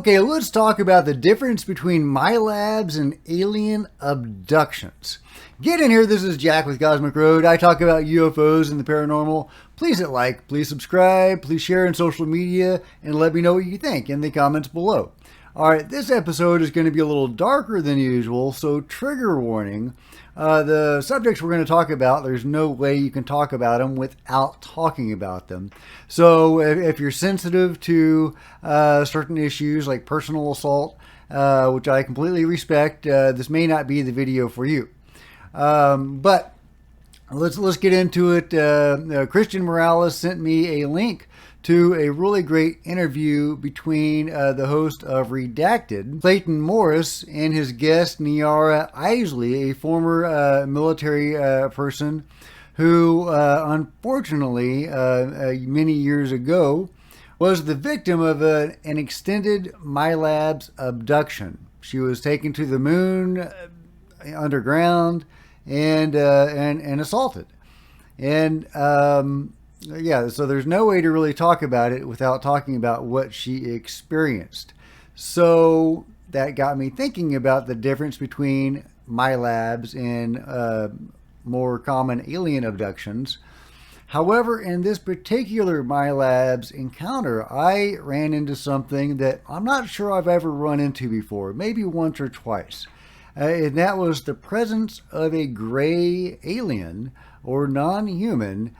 Okay, let's talk about the difference between MILABS and alien abductions. Get in here, this is Jack with Cosmic Road. I talk about UFOs and the paranormal. Please hit like, please subscribe, please share on social media, and let me know what you think in the comments below. Alright, this episode is going to be a little darker than usual, so trigger warning. The subjects we're going to talk about, there's no way you can talk about them without talking about them. So if you're sensitive to certain issues like personal assault, which I completely respect, this may not be the video for you. But let's get into it. Christian Morales sent me a link to a really great interview between the host of Redacted, Clayton Morris, and his guest, Niara Isley, a former military person who, unfortunately, many years ago, was the victim of an extended MILABS abduction. She was taken to the moon, underground, and assaulted. And yeah, so there's no way to really talk about it without talking about what she experienced. So that got me thinking about the difference between MILABS and more common alien abductions. However, in this particular MILABS encounter, I ran into something that I'm not sure I've ever run into before, maybe once or twice. And that was the presence of a gray alien or non-human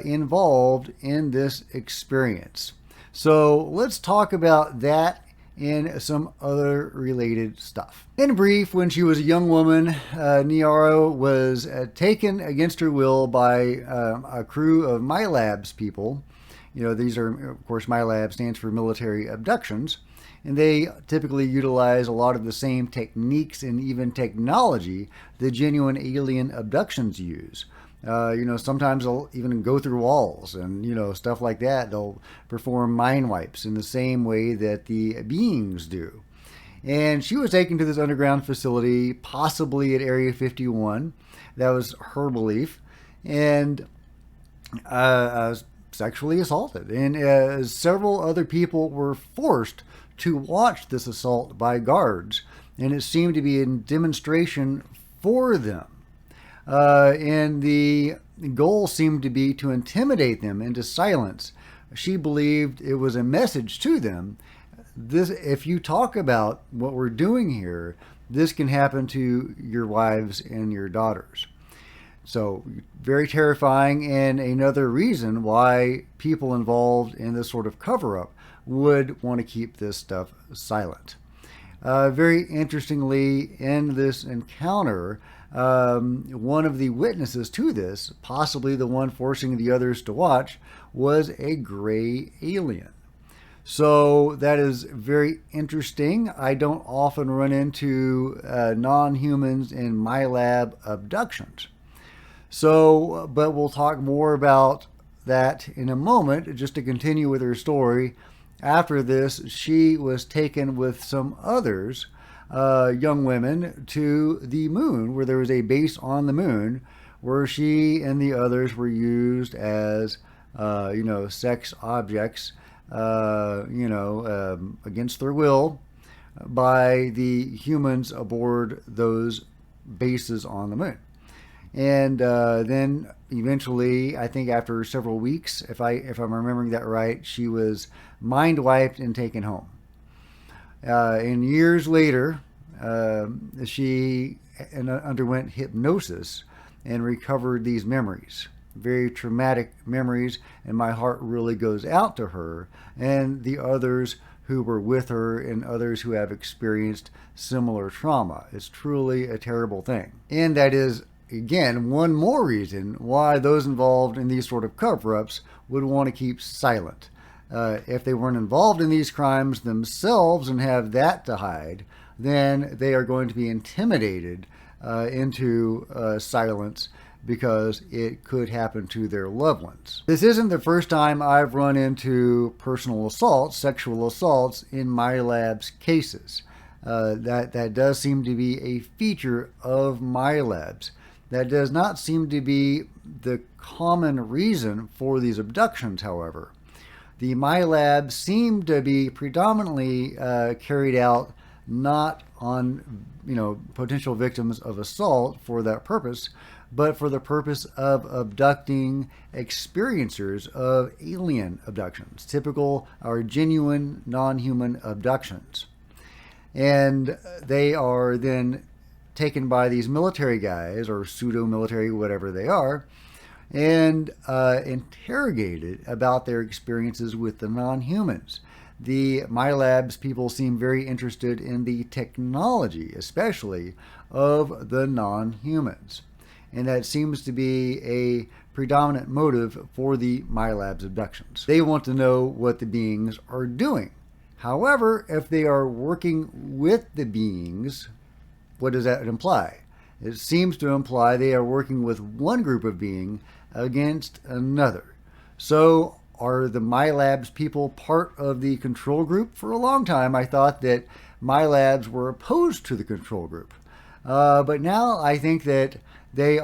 involved in this experience. So let's talk about that and some other related stuff. In brief, when she was a young woman, Niara was taken against her will by a crew of MILABS people. You know, these are, of course, MILABS stands for military abductions, and they typically utilize a lot of the same techniques and even technology that genuine alien abductions use. You know, sometimes they'll even go through walls and, you know, stuff like that. They'll perform mind wipes in the same way that the beings do. And she was taken to this underground facility, possibly at Area 51. That was her belief. And sexually assaulted. And several other people were forced to watch this assault by guards. And it seemed to be a demonstration for them. And the goal seemed to be to intimidate them into silence. She believed it was a message to them. This, if you talk about what we're doing here, this can happen to your wives and your daughters. So very terrifying, and another reason why people involved in this sort of cover-up would want to keep this stuff silent. Very interestingly, in this encounter, one of the witnesses to this, possibly the one forcing the others to watch, was a gray alien. So that is very interesting. I don't often run into non-humans in MILAB abductions. So, but we'll talk more about that in a moment. Just to continue with her story, after this, she was taken with some others, young women, to the moon, where there was a base on the moon, where she and the others were used as, you know, sex objects, you know, against their will by the humans aboard those bases on the moon. And then eventually, I think after several weeks, if I'm remembering that right, she was mind wiped and taken home. And years later, she underwent hypnosis and recovered these memories, very traumatic memories, and my heart really goes out to her and the others who were with her and others who have experienced similar trauma. It's truly a terrible thing. And that is, again, one more reason why those involved in these sort of cover-ups would want to keep silent. If they weren't involved in these crimes themselves and have that to hide, then they are going to be intimidated into silence because it could happen to their loved ones. This isn't the first time I've run into personal assaults, sexual assaults in MILABS cases. That does seem to be a feature of MILABS. That does not seem to be the common reason for these abductions, however. the MILABS seem to be predominantly carried out not on potential victims of assault for that purpose, but for the purpose of abducting experiencers of alien abductions, typical or genuine non-human abductions. And they are then taken by these military guys, or pseudo-military, whatever they are, and interrogated about their experiences with the non-humans. The MILABS people seem very interested in the technology, especially of the non-humans. And that seems to be a predominant motive for the MILABS abductions. They want to know what the beings are doing. However, if they are working with the beings, what does that imply? It seems to imply they are working with one group of being against another. So are the MILABS people part of the control group? For a long time, I thought that MILABS were opposed to the control group. But now I think that the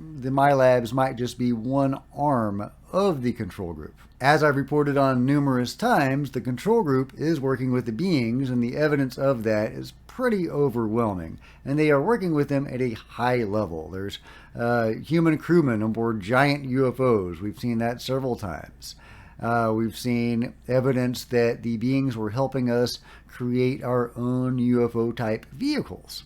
MILABS might just be one arm of the control group. As I've reported on numerous times, the control group is working with the beings, and the evidence of that is pretty overwhelming. And they are working with them at a high level. There's human crewmen on board giant UFOs. We've seen that several times. We've seen evidence that the beings were helping us create our own UFO-type vehicles.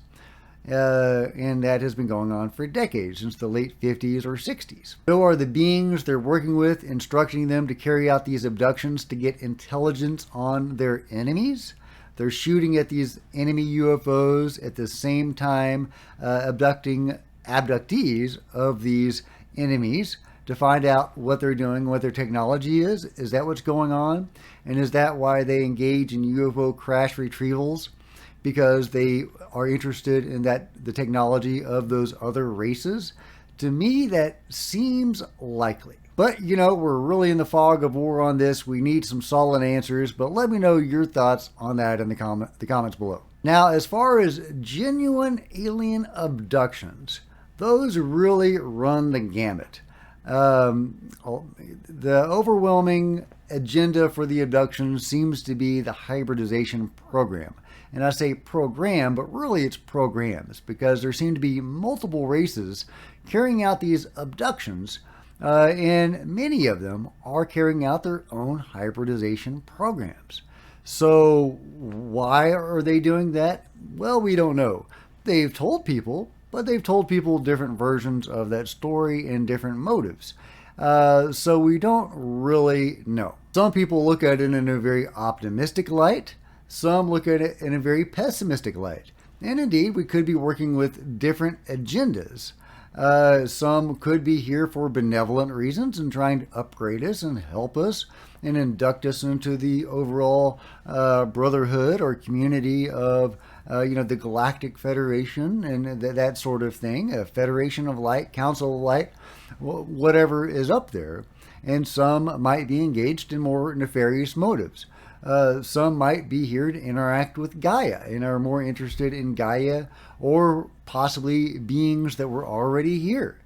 And that has been going on for decades, since the late 50s or 60s. So are the beings they're working with instructing them to carry out these abductions to get intelligence on their enemies? They're shooting at these enemy UFOs at the same time abducting abductees of these enemies to find out what they're doing, what their technology is. Is that what's going on? And is that why they engage in UFO crash retrievals? Because they are interested in the technology of those other races? To me, that seems likely. But, we're really in the fog of war on this. We need some solid answers, but let me know your thoughts on that in the comments below. Now, as far as genuine alien abductions, those really run the gamut. The overwhelming agenda for the abductions seems to be the hybridization program. And I say program, but really it's programs, because there seem to be multiple races carrying out these abductions, and many of them are carrying out their own hybridization programs. So why are they doing that? Well, we don't know. They've told people, but they've told people different versions of that story and different motives. So we don't really know. Some people look at it in a very optimistic light. Some look at it in a very pessimistic light. And indeed, we could be working with different agendas. Some could be here for benevolent reasons and trying to upgrade us and help us and induct us into the overall brotherhood or community of the Galactic Federation and that sort of thing, a Federation of Light, Council of Light, whatever is up there. And some might be engaged in more nefarious motives. Some might be here to interact with Gaia and are more interested in Gaia or possibly beings that were already here.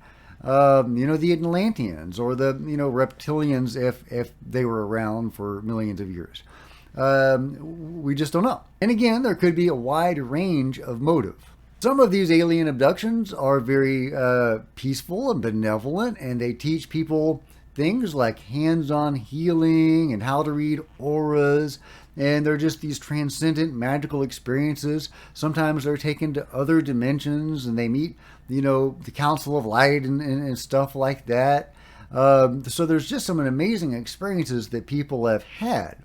The Atlanteans or the, reptilians if they were around for millions of years. We just don't know. And again, there could be a wide range of motive. Some of these alien abductions are very peaceful and benevolent, and they teach people things like hands-on healing and how to read auras, and they're just these transcendent magical experiences. Sometimes they're taken to other dimensions and they meet, the Council of Light and stuff like that. So there's just some amazing experiences that people have had.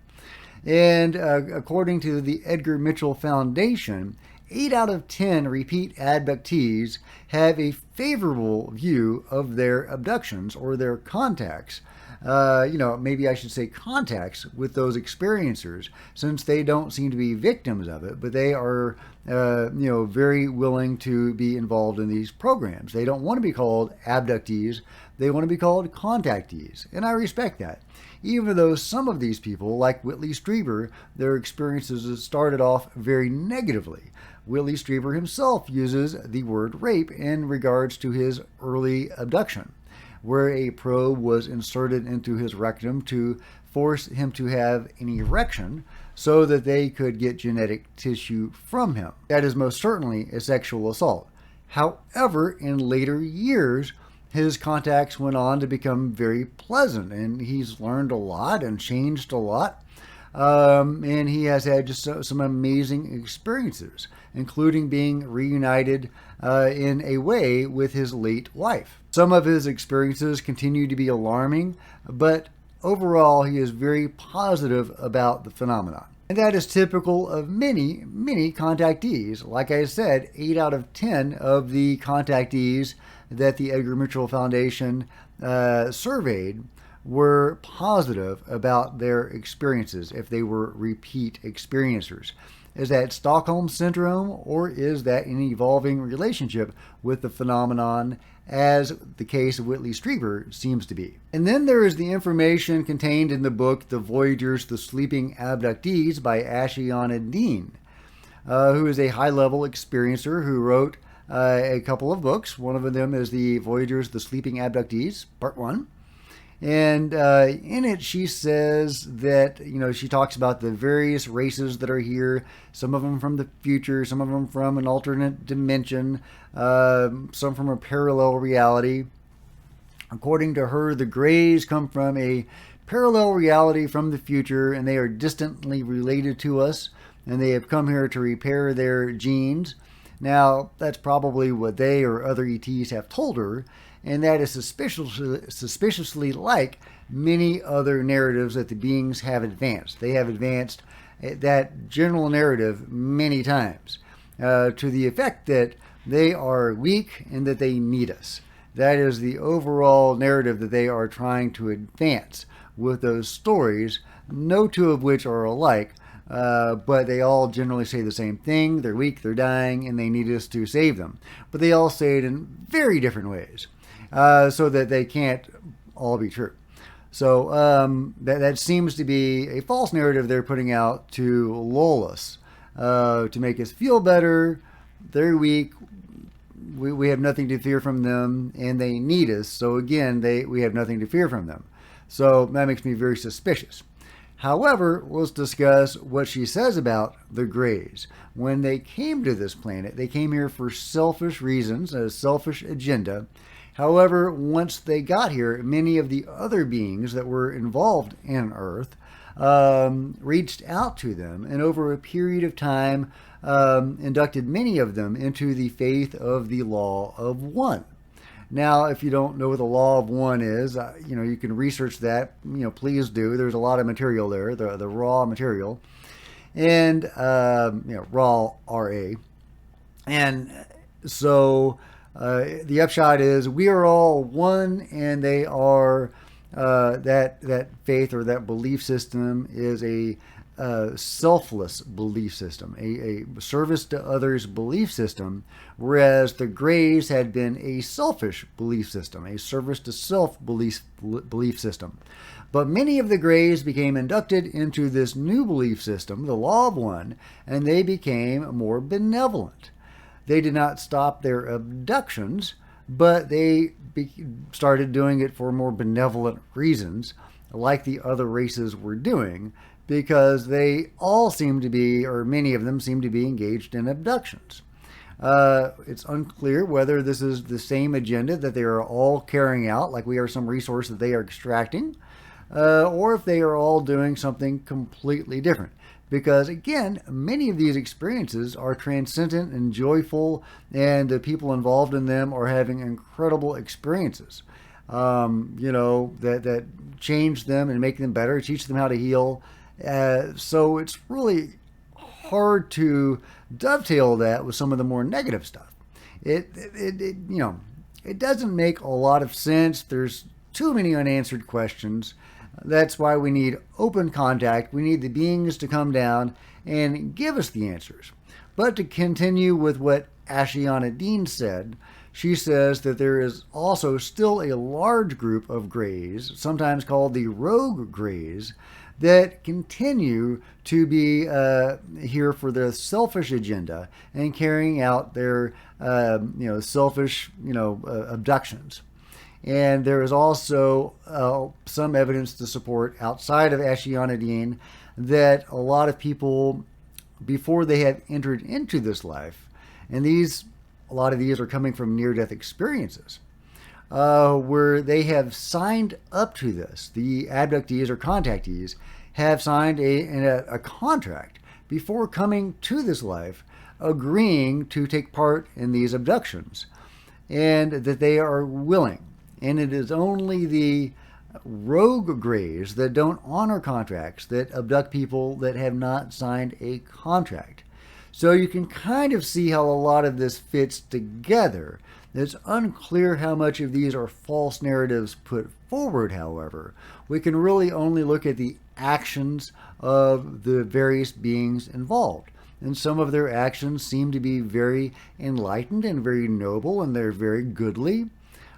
And according to the Edgar Mitchell Foundation, 8 out of 10 repeat abductees have a favorable view of their abductions or their contacts. Maybe I should say contacts with those experiencers, since they don't seem to be victims of it, but they are, very willing to be involved in these programs. They don't want to be called abductees. They want to be called contactees. And I respect that. Even though some of these people, like Whitley Strieber, their experiences started off very negatively. Whitley Strieber himself uses the word rape in regards to his early abduction, where a probe was inserted into his rectum to force him to have an erection so that they could get genetic tissue from him. That is most certainly a sexual assault. However, in later years, his contacts went on to become very pleasant, and he's learned a lot and changed a lot. And he has had just some amazing experiences, including being reunited in a way with his late wife. Some of his experiences continue to be alarming, but overall he is very positive about the phenomenon. And that is typical of many, many contactees. Like I said, 8 out of 10 of the contactees that the Edgar Mitchell Foundation surveyed were positive about their experiences, if they were repeat experiencers. Is that Stockholm Syndrome, or is that an evolving relationship with the phenomenon, as the case of Whitley Strieber seems to be? And then there is the information contained in the book The Voyagers, the Sleeping Abductees by Ashiana Dean, who is a high-level experiencer who wrote a couple of books. One of them is The Voyagers, the Sleeping Abductees, Part 1. And in it, she says that, she talks about the various races that are here, some of them from the future, some of them from an alternate dimension, some from a parallel reality. According to her, the Greys come from a parallel reality from the future, and they are distantly related to us, and they have come here to repair their genes. Now, that's probably what they or other ETs have told her, and that is suspiciously like many other narratives that the beings have advanced. They have advanced that general narrative many times, to the effect that they are weak and that they need us. That is the overall narrative that they are trying to advance with those stories, no two of which are alike, but they all generally say the same thing. They're weak, they're dying, and they need us to save them. But they all say it in very different ways, so that they can't all be true. So that seems to be a false narrative they're putting out to lull us, to make us feel better. They're weak. We have nothing to fear from them, and they need us. So again, we have nothing to fear from them. So that makes me very suspicious. However, let's discuss what she says about the Greys. When they came to this planet, they came here for selfish reasons, a selfish agenda. However, once they got here, many of the other beings that were involved in Earth reached out to them, and over a period of time inducted many of them into the faith of the Law of One. Now, if you don't know what the Law of One is, you can research that. Please do. There's a lot of material there, the raw material, and raw RA. And so the upshot is we are all one, and they are that faith or that belief system is a selfless belief system, a service to others belief system, whereas the Greys had been a selfish belief system, a service to self belief system. But many of the Greys became inducted into this new belief system, the Law of One, and they became more benevolent. They did not stop their abductions, but they started doing it for more benevolent reasons, like the other races were doing, because they all seem to be, or many of them seem to be, engaged in abductions. It's unclear whether this is the same agenda that they are all carrying out, like we are some resource that they are extracting, or if they are all doing something completely different. Because again, many of these experiences are transcendent and joyful, and the people involved in them are having incredible experiences, that change them and make them better, teach them how to heal. So it's really hard to dovetail that with some of the more negative stuff. It doesn't make a lot of sense. There's too many unanswered questions. That's why we need open contact. We need the beings to come down and give us the answers. But to continue with what Ashiana Dean said, she says that there is also still a large group of Greys, sometimes called the Rogue Greys, that continue to be here for their selfish agenda and carrying out their selfish abductions. And there is also some evidence to support outside of Ashyanadine that a lot of people, before they have entered into this life, and a lot of these are coming from near-death experiences, where they have signed up to this. The abductees or contactees have signed a contract before coming to this life, agreeing to take part in these abductions, and that they are willing. And it is only the rogue grays that don't honor contracts that abduct people that have not signed a contract. So you can kind of see how a lot of this fits together. It's unclear how much of these are false narratives put forward, however. We can really only look at the actions of the various beings involved. And some of their actions seem to be very enlightened and very noble, and they're very goodly.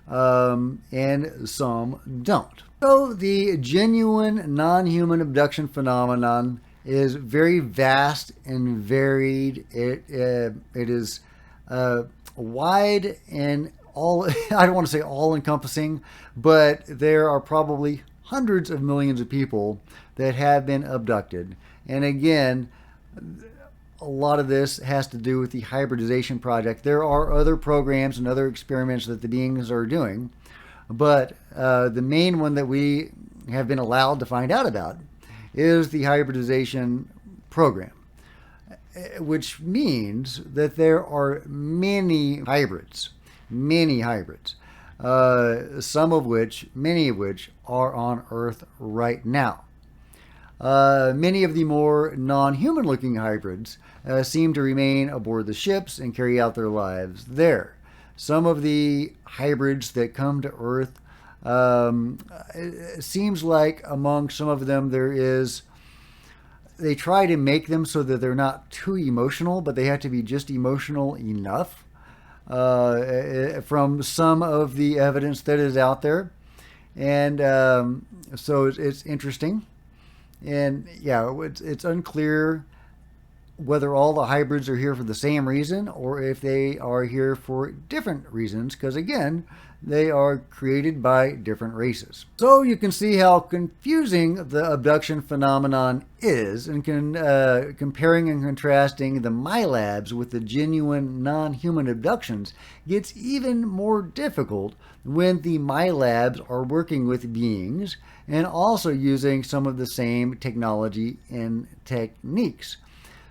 And some don't. So the genuine non-human abduction phenomenon is very vast and varied. It is wide and all, I don't want to say all-encompassing, but there are probably hundreds of millions of people that have been abducted. And again, a lot of this has to do with the hybridization project. There are other programs and other experiments that the beings are doing, but the main one that we have been allowed to find out about is the hybridization program, which means that there are many hybrids, many some of which, many of which are on Earth right now. Many of the more non-human looking hybrids seem to remain aboard the ships and carry out their lives there. Some of the hybrids that come to Earth, it seems like among some of them they try to make them so that they're not too emotional, but they have to be just emotional enough from some of the evidence that is out there. And so it's interesting. And yeah, it's unclear whether all the hybrids are here for the same reason or if they are here for different reasons, because again, they are created by different races. So you can see how confusing the abduction phenomenon is, and comparing and contrasting the MILABS with the genuine non-human abductions gets even more difficult when the MILABS are working with beings and also using some of the same technology and techniques.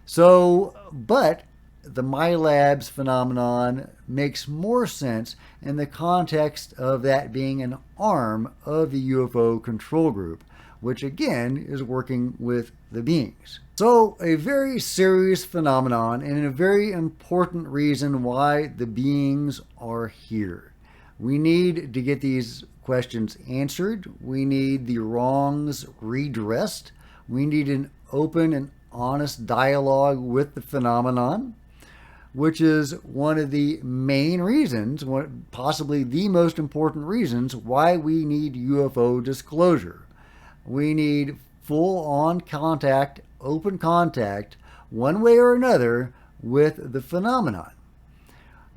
So, but the MILABS phenomenon makes more sense in the context of that being an arm of the UFO control group, which again is working with the beings. So a very serious phenomenon and a very important reason why the beings are here. We need to get these questions answered. We need the wrongs redressed. We need an open and honest dialogue with the phenomenon, which is one of the main reasons, possibly the most important reasons, why we need UFO disclosure. We need full-on contact, open contact, one way or another, with the phenomenon.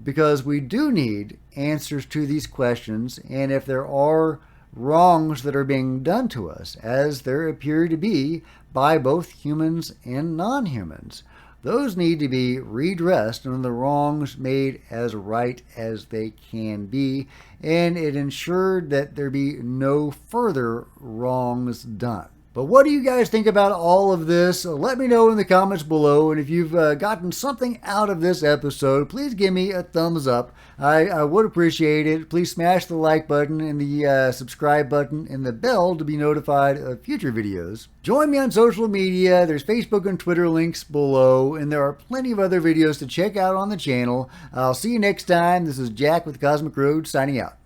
Because we do need answers to these questions, and if there are wrongs that are being done to us, as there appear to be by both humans and non-humans, those need to be redressed and the wrongs made as right as they can be, and it ensured that there be no further wrongs done. But what do you guys think about all of this? Let me know in the comments below, and if you've gotten something out of this episode, please give me a thumbs up. I would appreciate it. Please smash the like button and the subscribe button and the bell to be notified of future videos. Join me on social media. There's Facebook and Twitter links below, and there are plenty of other videos to check out on the channel. I'll see you next time. This is Jack with Cosmic Road signing out.